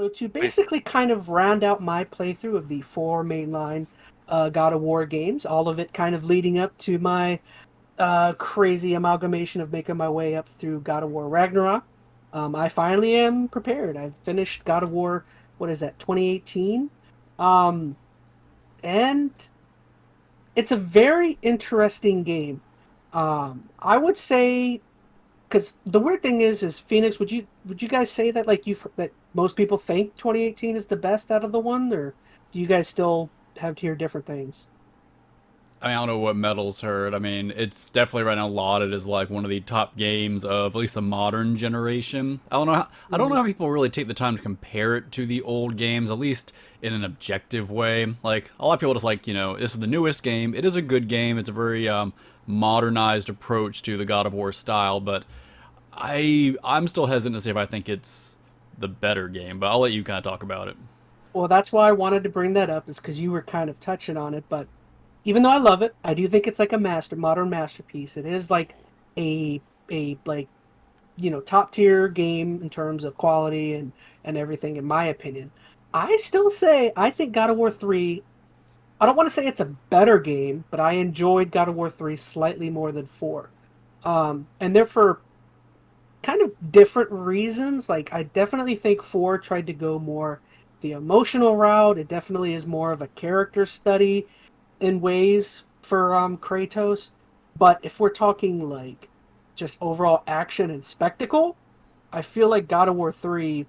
So to basically kind of round out my playthrough of the four mainline God of War games, all of it kind of leading up to my crazy amalgamation of making my way up through God of War Ragnarok. I finally am prepared. I've finished God of War, what is that, 2018? Um, and it's a very interesting game. I would say, because the weird thing is Phoenix. Would you guys say that like that most people think 2018 is the best out of the one, or do you guys still have to hear different things? I mean, I don't know what Metal's heard. I mean, it's definitely right now lauded as like one of the top games of at least the modern generation. I don't know Mhm. how people really take the time to compare it to the old games, at least in an objective way. Like a lot of people just like, this is the newest game. It is a good game. It's a very modernized approach to the God of War style, but I'm still hesitant to say if I think it's the better game, but I'll let you kind of talk about it. Well, that's why I wanted to bring that up, is because you were kind of touching on it. But even though I love it, I do think it's like a modern masterpiece. It is like a like top tier game in terms of quality and everything, in my opinion. I still say I think God of War 3. I don't want to say it's a better game, but I enjoyed God of War 3 slightly more than 4. And they're for kind of different reasons. Like, I definitely think 4 tried to go more the emotional route. It definitely is more of a character study in ways for Kratos. But if we're talking like just overall action and spectacle, I feel like God of War 3,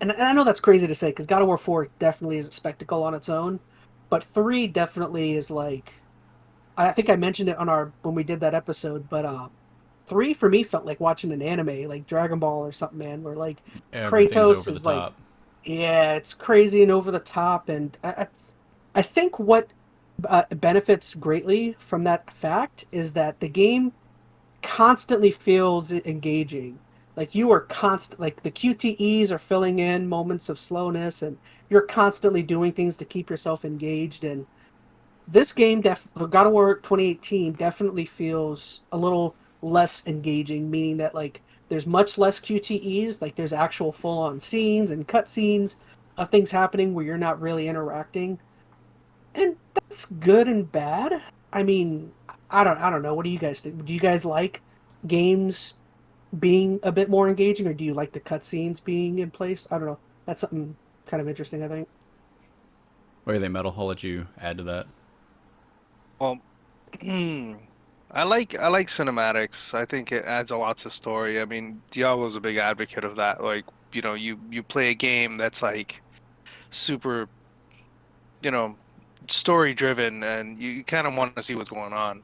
and I know that's crazy to say because God of War 4 definitely is a spectacle on its own, but 3 definitely is like, I think I mentioned it on our when we did that episode, but 3 for me felt like watching an anime, like Dragon Ball or something, man, where like Everything's Kratos over the is like, top. yeah, it's crazy and over the top, and I think what benefits greatly from that fact is that the game constantly feels engaging. Like you are like the QTEs are filling in moments of slowness, and you're constantly doing things to keep yourself engaged. And this game, God of War 2018, definitely feels a little less engaging, meaning that like there's much less QTEs, like there's actual full on scenes and cutscenes of things happening where you're not really interacting, and that's good and bad. I mean, I don't know. What do you guys think? Do you guys like games being a bit more engaging, or do you like the cutscenes being in place? I don't know. That's something kind of interesting, I think. What do you think, Metal? I'll let you add to that. Well, I like cinematics. I think it adds a lot to story. I mean, Diablo's a big advocate of that. Like, you play a game that's like super, you know, story driven and you kind of want to see what's going on.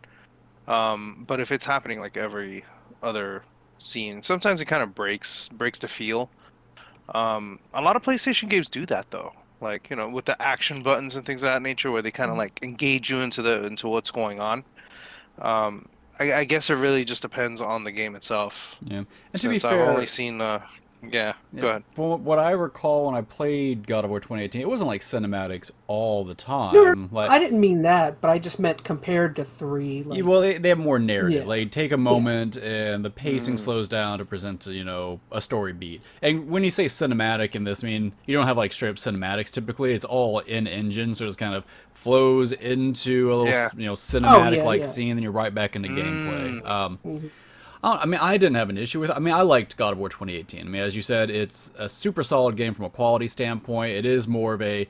But if it's happening like every other scene, sometimes it kind of breaks the feel. A lot of PlayStation games do that though. Like, with the action buttons and things of that nature where they kind of like engage you into what's going on. I guess it really just depends on the game itself. Yeah, and to be Since I've only fair, seen, yeah, yeah, go ahead. from what I recall when I played God of War 2018, it wasn't like cinematics all the No, no, time. Like, I didn't mean that, but I just meant compared to 3. Like, well, they have more narrative. yeah, Like, take a yeah. moment and the pacing Mm, slows down to present, a story beat. And when you say cinematic in this, I mean, you don't have like straight up cinematics typically. It's all in engine, so it just kind of flows into a little, yeah. Oh, cinematic yeah, like yeah. scene, and then you're right back into gameplay. Mm, Hmm. I mean, I didn't have an issue with it. I mean, I liked God of War 2018. I mean, as you said, it's a super solid game from a quality standpoint. It is more of a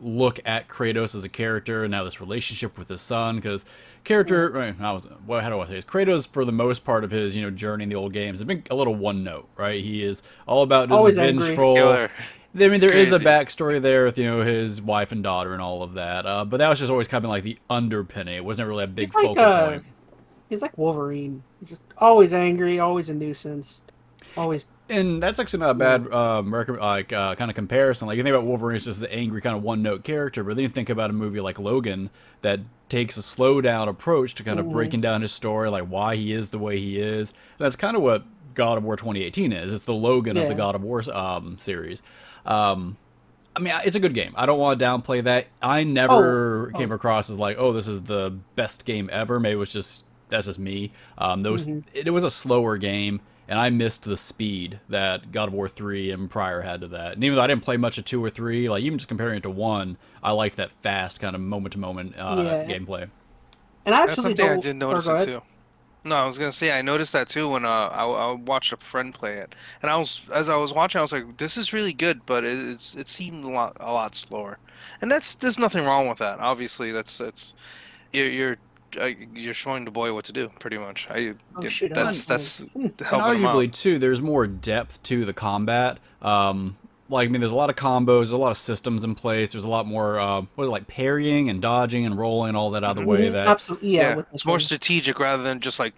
look at Kratos as a character and now this relationship with his son. Because character, how do I say this? Kratos, for the most part of his journey in the old games, has been a little one note, right? He is all about his Always angry. vengeful. singular. I mean, It's there is a crazy. backstory there with his wife and daughter and all of that, but that was just always kind of like the underpinning. It wasn't really a He's big like focal point. he's like Wolverine. He's just always angry, always a nuisance, always. And that's actually not a Yeah. bad kind of comparison. Like you think about Wolverine as just an angry kind of one note character, but then you think about a movie like Logan that takes a slow down approach to kind of Mhm. breaking down his story, like why he is the way he is. And that's kind of what God of War 2018 is. It's the Logan of the Yeah. God of War series. I mean, it's a good game. I don't want to downplay that. I Oh, never came oh. across as like, oh, this is the best game ever. Maybe it was just that's just me. Hmm. It was a slower game, and I missed the speed that God of War 3 and prior had to that. And even though I didn't play much of 2 or 3, like even just comparing it to 1, I liked that fast kind of moment-to-moment Yeah, gameplay. and I That's absolutely something I don't. did Or notice go it ahead. too. No, I was gonna say I noticed that too when I watched a friend play it, and as I was watching, I was like, this is really good, but it seemed a lot slower, and there's nothing wrong with that. Obviously, that's you're showing the boy what to do, pretty much. Oh shoot, I And, lost my. That's and helping him out. arguably, too, there's more depth to the combat. Like, I mean, there's a lot of combos, there's a lot of systems in place, there's a lot more, what is it, like parrying and dodging and rolling, all that out of the way that Absolutely, yeah. Yeah, With it's like more the strategic rather than just like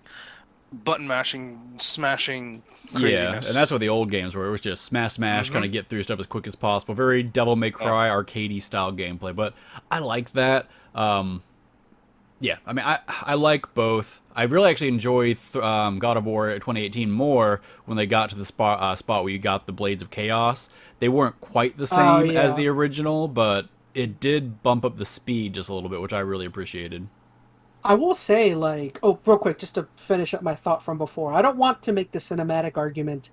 button mashing, smashing Yeah, and that's craziness. what the old games were. It was just smash, smash, kind Hmm. of get through stuff as quick as possible. Very Devil May Yeah. Cry, arcadey style gameplay. But I like that. Yeah, I mean, I like both. I really actually enjoy God of War 2018 more when they got to the spot where you got the Blades of Chaos. They weren't quite the oh same as yeah. the original, but it did bump up the speed just a little bit, which I really appreciated. I will say, like, oh, real quick, just to finish up my thought from before. I don't want to make the cinematic argument,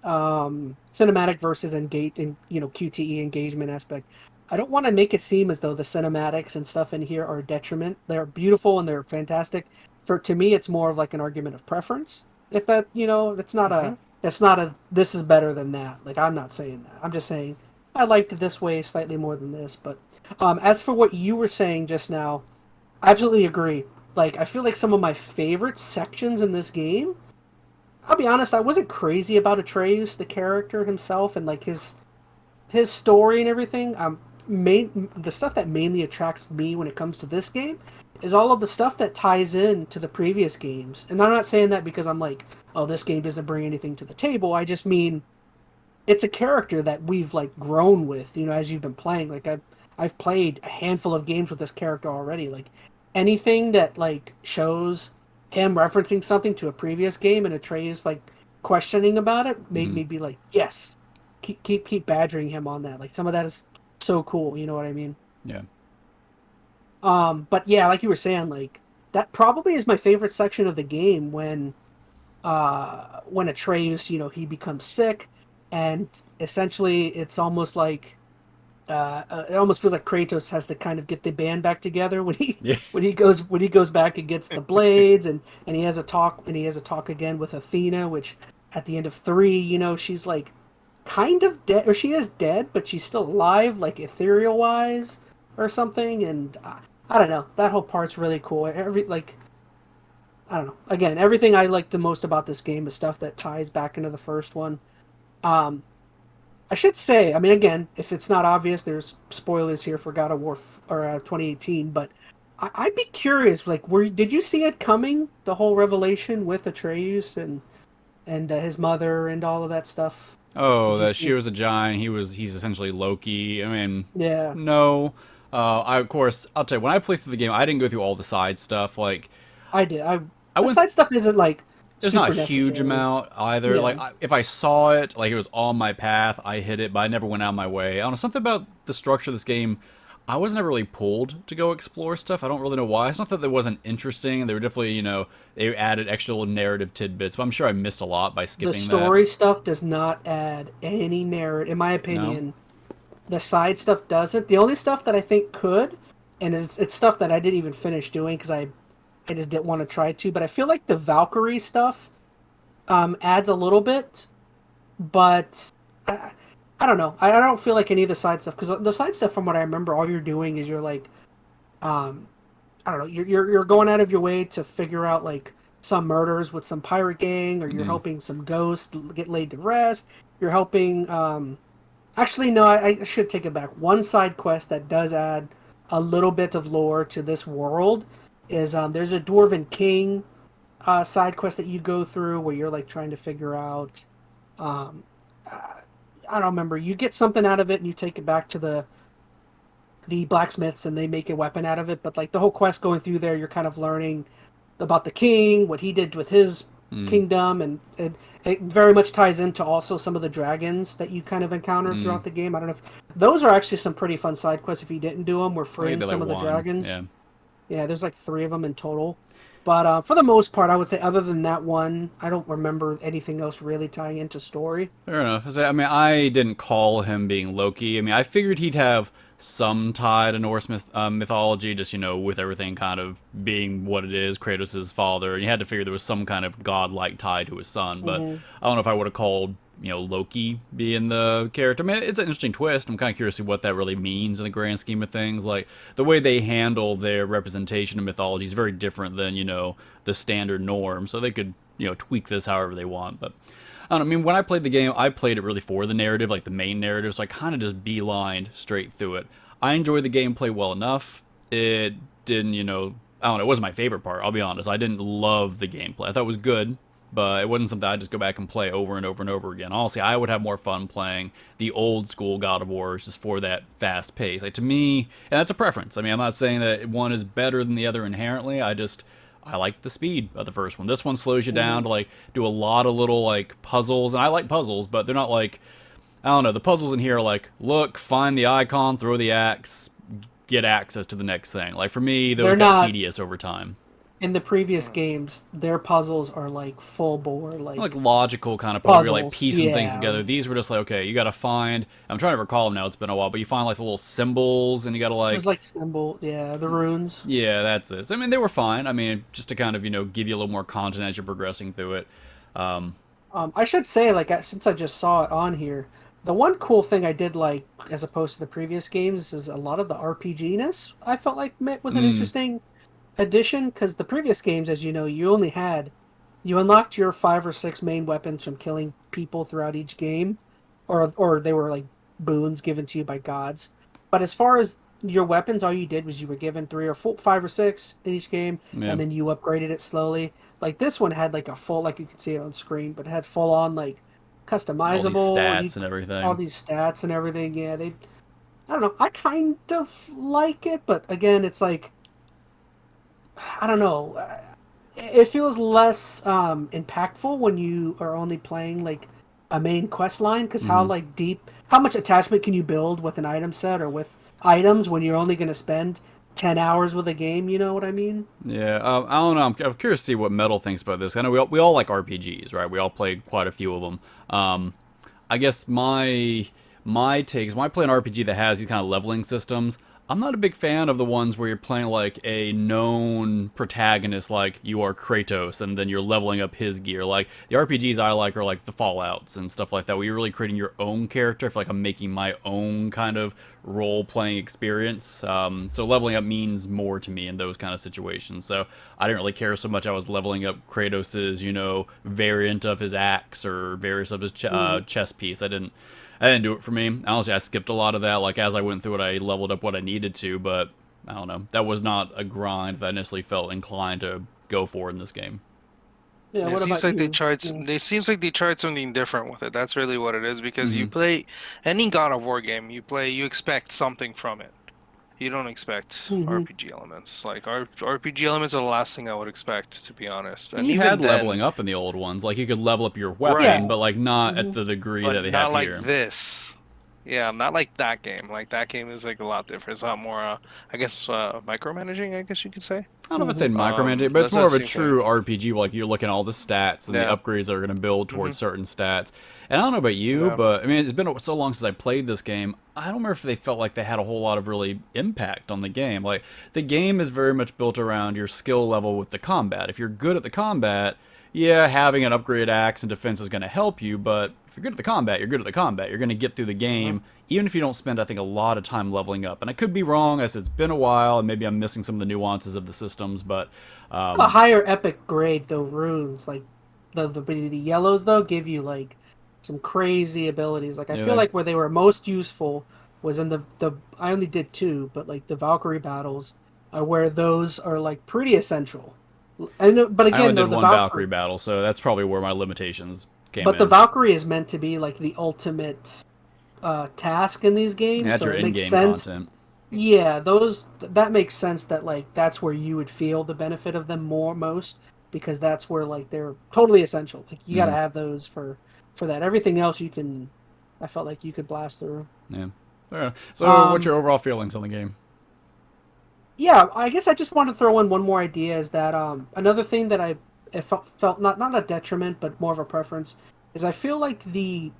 cinematic versus engage, in QTE engagement aspect. I don't want to make it seem as though the cinematics and stuff in here are a detriment. They're beautiful and they're fantastic. For to me, it's more of like an argument of preference. If that, Hmm. it's not a this is better than that. Like I'm not saying that. I'm just saying I liked it this way slightly more than this. But as for what you were saying just now. I absolutely agree. Like, I feel like some of my favorite sections in this game. I'll be honest, I wasn't crazy about Atreus, the character himself, and like his story and everything. The stuff that mainly attracts me when it comes to this game is all of the stuff that ties in to the previous games. And I'm not saying that because I'm like, oh, this game doesn't bring anything to the table. I just mean it's a character that we've like grown with, as you've been playing. Like I've played a handful of games with this character already. Like anything that like shows him referencing something to a previous game and Atreus like questioning about it made Hmm. me be like, yes, keep badgering him on that. Like some of that is so cool. You know what I mean? Yeah. But yeah, like you were saying, like that probably is my favorite section of the game when Atreus, he becomes sick, and essentially it's almost like it almost feels like Kratos has to kind of get the band back together when he Yeah. when he goes back and gets the blades, and he has a talk again with Athena, which at the end of 3, she's like kind of dead, or she is dead, but she's still alive, like ethereal wise or something, and I don't know. That whole part's really cool. I don't know. Again, everything I like the most about this game is stuff that ties back into the first one. Um, I should say, I mean, again, if it's not obvious, there's spoilers here for God of War 2018. But I'd be curious, like, did you see it coming? The whole revelation with Atreus and his mother and all of that stuff. Oh, Did you that see she it? was a giant. He's essentially Loki. I mean, Yeah, no. I of course I'll tell you when I played through the game, I didn't go through all the side stuff. Like I did. I The went side stuff isn't like There's not super a huge necessary. amount either. Yeah. Like if I saw it, like it was on my path, I hit it, but I never went out of my way. I don't know, something about the structure of this game. I was never really pulled to go explore stuff. I don't really know why. It's not that it wasn't interesting. They were definitely, they added extra little narrative tidbits, but I'm sure I missed a lot by The skipping that. story stuff does not add any narrative, in my No? opinion. The side stuff doesn't. The only stuff that I think could, and it's stuff that I didn't even finish doing because I just didn't want to try to. But I feel like the Valkyrie stuff adds a little bit, but I, I don't know. I don't feel like any of the side stuff because the side stuff, from what I remember, all you're doing is you're like, um, I don't know, you're going out of your way to figure out like some murders with some pirate gang, or you're Mm. helping some ghost get laid to rest. You're helping. Actually, no, I should take it back. One side quest that does add a little bit of lore to this world is there's a Dwarven King side quest that you go through where you're like trying to figure out. Um, I don't remember. You get something out of it and you take it back to the blacksmiths and they make a weapon out of it. But like the whole quest going through there, you're kind of learning about the king, what he did with his Mm. kingdom, and it very much ties into also some of the dragons that you kind of encounter Mm. throughout the game. I don't know if those are actually some pretty fun side quests if you didn't do them. We're I think I freeing did like some of the one. dragons. Yeah. Yeah, there's like 3 of them in total. But for the most part, I would say other than that one, I don't remember anything else really tying into story. Fair enough. I mean, I didn't call him being Loki. I mean, I figured he'd have some tie to Norse mythology, just, with everything kind of being what it is, Kratos' father, and you had to figure there was some kind of godlike tie to his son, but I don't know if I would have called, Loki being the character. I mean, it's an interesting twist. I'm kind of curious to see what that really means in the grand scheme of things. Like, the way they handle their representation of mythology is very different than, the standard norm, so they could, tweak this however they want, but I don't know, I mean, when I played the game, I played it really for the narrative, like the main narrative, so I kind of just beelined straight through it. I enjoyed the gameplay well enough. It didn't, I don't know, it wasn't my favorite part, I'll be honest. I didn't love the gameplay. I thought it was good, but it wasn't something I'd just go back and play over and over and over again. Honestly, I would have more fun playing the old school God of War just for that fast pace. Like, to me, and that's a preference. I mean, I'm not saying that one is better than the other inherently, I like the speed of the first one. This one slows you down to, like, do a lot of little, like, puzzles. And I like puzzles, but they're not like, I don't know, the puzzles in here are like, look, find the icon, throw the axe, get access to the next thing. Like, for me, those got tedious over time. In the previous games, their puzzles are like full bore, like logical kind of puzzle. You're like piecing yeah. things together. These were just like, okay, you got to find. I'm trying to recall them now. It's been a while, but you find like the little symbols, and you got to like. There's like the runes. Yeah, that's it. I mean, they were fine. I mean, just to kind of give you a little more content as you're progressing through it. I should say, like, since I just saw it on here, the one cool thing I did like, as opposed to the previous games, is a lot of the RPG-ness. I felt like was an interesting addition, because the previous games, as you know, you unlocked your 5 or 6 main weapons from killing people throughout each game, or they were like boons given to you by gods. But as far as your weapons, all you did was you were given 3 or 4, 5 or 6 in each game, and then you upgraded it slowly. Like, this one had like a full, like, you can see it on screen, but it had full on like customizable all these stats and everything. All these stats and everything. Yeah, I don't know. I kind of like it, but again, it's like, I don't know. It feels less impactful when you are only playing like a main quest line, because how much attachment can you build with an item set or with items when you're only going to spend 10 hours with a game? You know what I mean? Yeah, I don't know. I'm curious to see what Metal thinks about this. I know we all like RPGs, right? We all played quite a few of them. I guess my take is when I play an RPG that has these kind of leveling systems, I'm not a big fan of the ones where you're playing like a known protagonist, like you are Kratos, and then you're leveling up his gear. Like, the RPGs I like are like the Fallouts and stuff like that, where you're really creating your own character. I feel like I'm making my own kind of role-playing experience. So leveling up means more to me in those kind of situations. So I didn't really care so much. I was leveling up Kratos's, variant of his axe or various of his chess piece. I didn't do it for me. Honestly, I skipped a lot of that. Like, as I went through it, I leveled up what I needed to, but I don't know. That was not a grind that I necessarily felt inclined to go for in this game. Yeah, it seems like they tried something different with it. That's really what it is, because you play any God of War game, you expect something from it. You don't expect RPG elements. Like, RPG elements are the last thing I would expect, to be honest. And you had leveling up in the old ones. Like, you could level up your weapon, but like not at the degree that they have here. Not like this. Yeah, not like that game. Like, that game is like a lot different. It's a lot more, I guess, micromanaging, I guess you could say. I don't know if I'd say micromanaging, but it's more of a true RPG. Like, you're looking at all the stats and the upgrades that are going to build towards certain stats. And I don't know about you, but I mean, it's been so long since I played this game. I don't remember if they felt like they had a whole lot of really impact on the game. Like, the game is very much built around your skill level with the combat. If you're good at the combat, yeah, having an upgraded axe and defense is going to help you, but if you're good at the combat, you're good at the combat. You're going to get through the game, even if you don't spend, I think, a lot of time leveling up. And I could be wrong, as it's been a while, and maybe I'm missing some of the nuances of the systems, but a higher epic grade, though, runes, like the yellows, though, give you like some crazy abilities. Like, I feel like where they were most useful was in the I only did 2, but like the Valkyrie battles are where those are like pretty essential. But again, I only did one Valkyrie battle, so that's probably where my limitations came in. But the Valkyrie is meant to be like the ultimate task in these games. Yeah, that's so your it makes in-game sense. content. Yeah, that makes sense. That like that's where you would feel the benefit of them most, because that's where like they're totally essential. Like, you got to have those for that. Everything else I felt like you could blast through. Yeah. So, what's your overall feelings on the game? Yeah, I guess I just want to throw in one more idea is that another thing that I felt not a detriment but more of a preference is I feel like the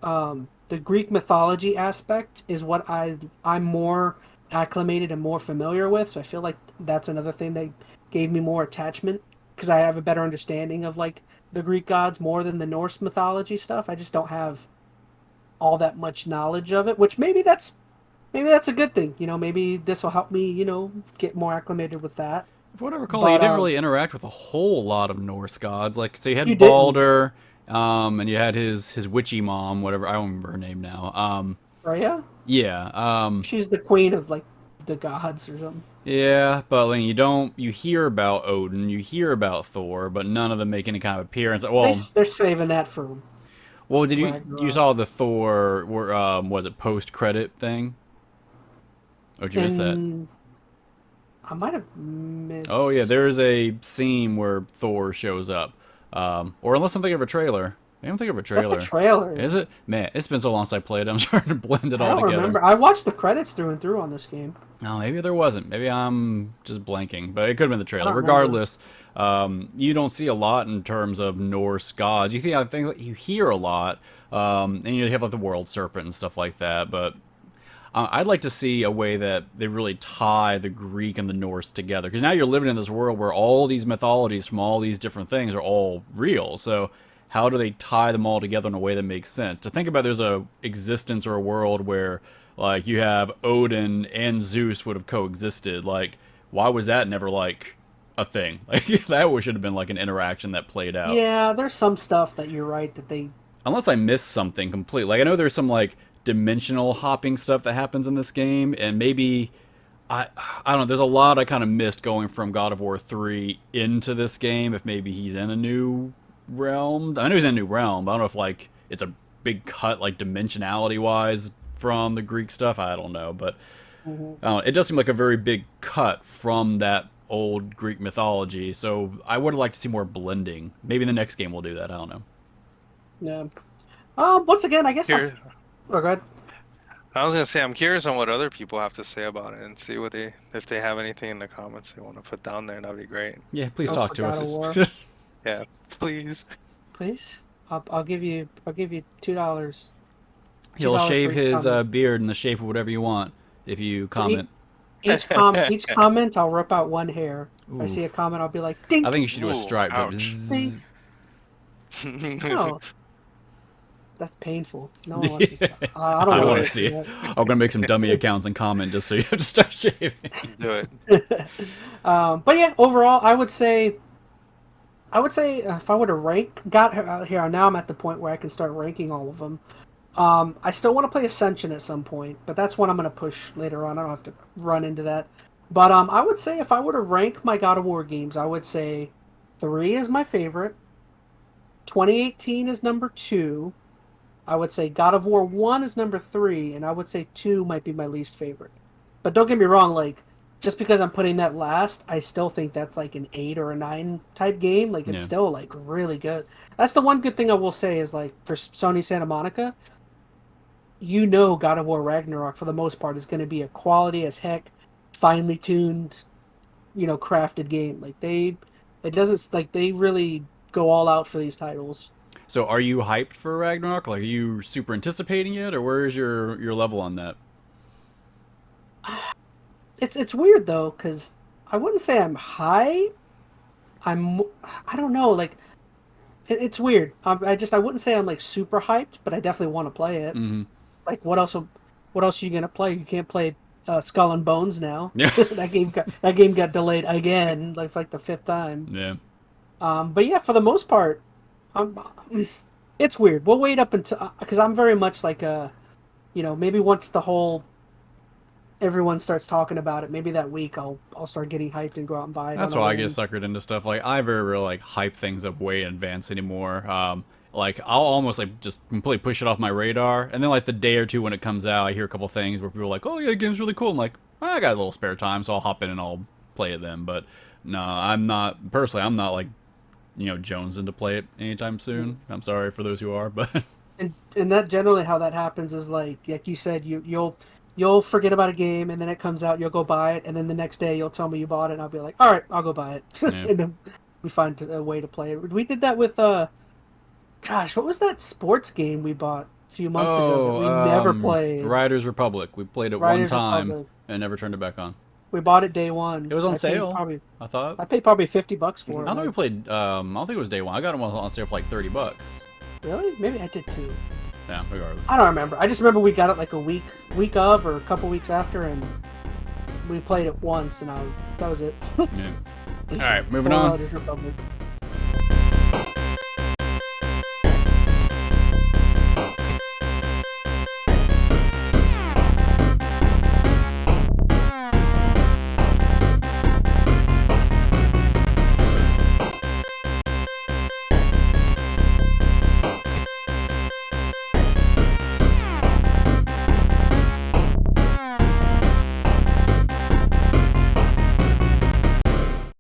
Greek mythology aspect is what I'm more acclimated and more familiar with. So I feel like that's another thing that gave me more attachment because I have a better understanding of like the Greek gods more than the Norse mythology stuff. I just don't have all that much knowledge of it, which maybe that's a good thing. You know, maybe this will help me, get more acclimated with that. From what I recall, you But didn't really interact with a whole lot of Norse gods. Like, so you you had didn't, Balder, and you had his witchy mom, whatever. I don't remember her name now. Freya? Yeah, She's the queen of like the gods or something. yeah, but like, you hear about Odin, you hear about Thor, but none of them make any kind of appearance. They're saving that for Well, you Ragnarok. saw the Thor, was it post credit thing? Or did you miss that? And I might have Oh yeah, missed. there's a scene where Thor shows up. Or unless I'm thinking of a trailer. Maybe I'm thinking of a That's a trailer. trailer. Is it? Man, it's been so long since I played it. I'm starting to blend it I all don't together. remember. I watched the credits through and through on this game. Oh, maybe there wasn't. Maybe I'm just blanking. But it could have been the I trailer. don't remember. Regardless, you don't see a lot in terms of Norse gods. I think that you hear a lot, and you have like the world serpent and stuff like that. But I'd like to see a way that they really tie the Greek and the Norse together. Because now you're living in this world where all these mythologies from all these different things are all real. So how do they tie them all together in a way that makes sense? To think about there's a existence or a world where like you have Odin and Zeus would have coexisted. Like, why was that never like a thing? Like that should have been like an interaction that played out. Yeah, there's some stuff that you're right that they. Unless I missed something completely. Like I know there's some like dimensional hopping stuff that happens in this game, and maybe I I don't know. There's a lot I kind of missed going from God of War 3 into this game. If maybe he's in a new realm, I know he's in a new realm. But I don't know if like it's a big cut like dimensionality wise from the Greek stuff. I don't know, but Mhm. it does seem like a very big cut from that old Greek mythology. So I would like to see more blending. Maybe the next game will do that. I don't know. Yeah. Once again, I guess I'm. Here, Oh, good. I was gonna say I'm curious on what other people have to say about it and see what if they have anything in the comments they want to put down there. That'd be great. Yeah, please Oh, talk for to God of us. War, Yeah, please. please. I'll give you $2. two He'll dollars for shave each his comment. beard in the shape of whatever you want if you For each comment. each comment, I'll rip out one hair. If I Ooh. see a comment, I'll be like, I "Dink." think you should do a Ooh, stripe. But ouch. bzzz. Oh, that's painful. No one wants to. I don't I Do want want to to it. see see it. I'm gonna make some dummy accounts and comment just so you have to start shaving. Do it. that. But yeah, overall, I would say if I were to rank, got here now, I'm at the point where I can start ranking all of them. I still want to play Ascension at some point, but that's one I'm going to push later on. I don't have to run into that. But I would say if I were to rank my God of War games, I would say 3 is my favorite. 2018 is number 2. I would say God of War 1 is number 3, and I would say 2 might be my least favorite. But don't get me wrong, like, just because I'm putting that last, I still think that's like an 8 or a 9 type game. Like, it's Yeah, still, like, really good. That's the one good thing I will say is, like, for Sony Santa Monica, God of War Ragnarok, for the most part, is going to be a quality as heck, finely tuned, crafted game. Like, it doesn't, like, they really go all out for these titles. so are you hyped for Ragnarok? Like, are you super anticipating it, or where is your level on that? It's weird though, because I wouldn't say I'm high. I'm I don't know, like it's weird. I wouldn't say I'm like super hyped, but I definitely want to play it. Mm-hmm. Like what else are you gonna play? You can't play Skull and Bones now. Yeah, that game got delayed again, like the fifth time. yeah. But yeah, for the most part, I'm, it's weird. We'll wait up until because I'm very much like maybe once the whole everyone starts talking about it, maybe that week I'll start getting hyped and go out and buy it on That's a why I get whim. suckered into stuff. Like I very rarely like hype things up way in advance anymore. Like I'll almost like just completely push it off my radar, and then like the day or two when it comes out, I hear a couple things where people are like, "Oh yeah, the game's really cool." I'm like, I got a little spare time, so I'll hop in and I'll play it then. But no, I'm not personally. I'm not like jonesing to play it anytime soon. I'm sorry for those who are, but And that generally how that happens is like you said, you'll forget about a game, and then it comes out, you'll go buy it, and then the next day you'll tell me you bought it, and I'll be like, all right, I'll go buy it. Yeah. And then we find a way to play it. We did that with, gosh, what was that sports game we bought a few months ago that we never played? Riders Republic. We played it Riders one time Republic. and never turned it back on. We bought it day one. It was on sale. I thought. paid probably $50 for it. I don't think we played. I don't think it was day one. I got it on sale for like $30. Really? Maybe I did too. Yeah, regardless. I don't remember. I just remember we got it like a week of, or a couple weeks after, and we played it once, and that was it. Yeah. All right, moving on. Riders Republic.